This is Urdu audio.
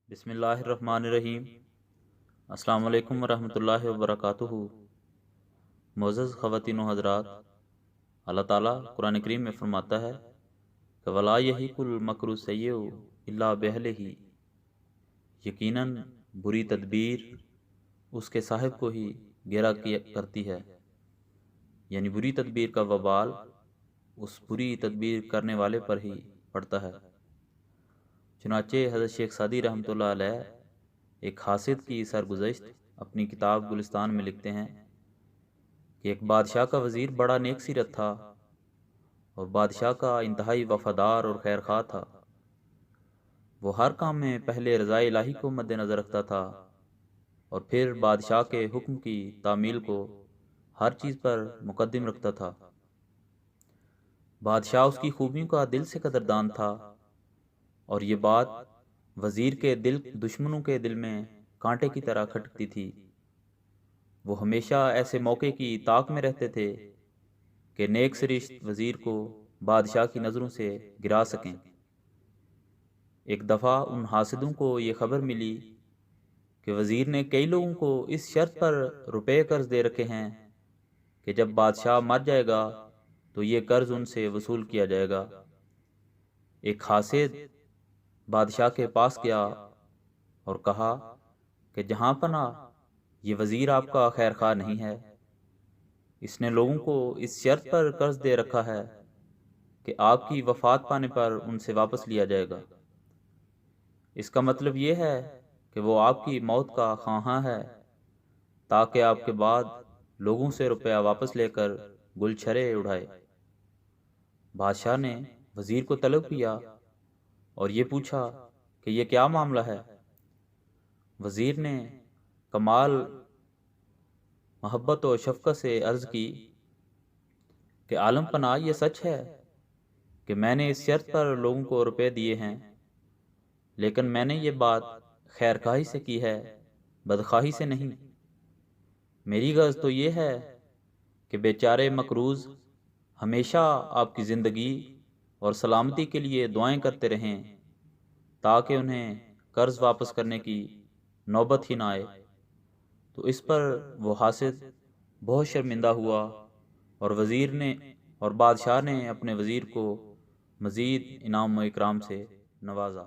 بسم اللہ الرحمن الرحیم۔ السلام علیکم ورحمۃ اللہ وبرکاتہ۔ معزز خواتین و حضرات، اللہ تعالیٰ قرآن کریم میں فرماتا ہے کہ وَلَا يَحِيقُ الْمَكْرُ السَّيِّئُ إِلَّا بِأَهْلِهِ، یقیناً بری تدبیر اس کے صاحب کو ہی گھیرا کرتی ہے، یعنی بری تدبیر کا وبال اس بری تدبیر کرنے والے پر ہی پڑتا ہے۔ چنانچہ حضرت شیخ سعدی رحمۃ اللہ علیہ ایک حاسد کی سرگزشت اپنی کتاب گلستان میں لکھتے ہیں کہ ایک بادشاہ کا وزیر بڑا نیک سیرت تھا اور بادشاہ کا انتہائی وفادار اور خیر خواہ تھا۔ وہ ہر کام میں پہلے رضا الہی کو مد نظر رکھتا تھا اور پھر بادشاہ کے حکم کی تعمیل کو ہر چیز پر مقدم رکھتا تھا۔ بادشاہ اس کی خوبیوں کا دل سے قدردان تھا اور یہ بات وزیر کے دشمنوں کے دل میں کانٹے کی طرح کھٹکتی تھی۔ وہ ہمیشہ ایسے موقع کی طاق میں رہتے تھے کہ نیک سرشت وزیر کو بادشاہ کی نظروں سے گرا سکیں۔ ایک دفعہ ان حاسدوں کو یہ خبر ملی کہ وزیر نے کئی لوگوں کو اس شرط پر روپے قرض دے رکھے ہیں کہ جب بادشاہ مر جائے گا تو یہ قرض ان سے وصول کیا جائے گا۔ ایک حاسد بادشاہ کے پاس گیا اور کہا کہ جہاں پناہ، یہ وزیر آپ کا خیر خواہ نہیں ہے۔ اس نے لوگوں کو اس شرط پر قرض دے رکھا ہے کہ آپ کی وفات پانے پر ان سے واپس لیا جائے گا۔ اس کا مطلب یہ ہے کہ وہ آپ کی موت کا خواہاں ہے تاکہ آپ کے بعد لوگوں سے روپیہ واپس لے کر گل چھرے اڑائے۔ بادشاہ نے وزیر کو طلب کیا اور یہ پوچھا کہ یہ کیا معاملہ ہے؟ وزیر نے کمال محبت و شفقت سے عرض کی کہ عالم پناہ، یہ سچ ہے کہ میں نے اس شرط پر لوگوں کو روپے دیے ہیں، لیکن میں نے یہ بات خیر خواہی سے کی ہے، بدخواہی سے نہیں۔ میری غرض تو یہ ہے کہ بیچارے مقروض ہمیشہ آپ کی زندگی اور سلامتی کے لیے دعائیں کرتے رہیں تاکہ انہیں قرض واپس کرنے کی نوبت ہی نہ آئے۔ تو اس پر وہ حاسد بہت شرمندہ ہوا اور بادشاہ نے اپنے وزیر کو مزید انعام و اکرام سے نوازا۔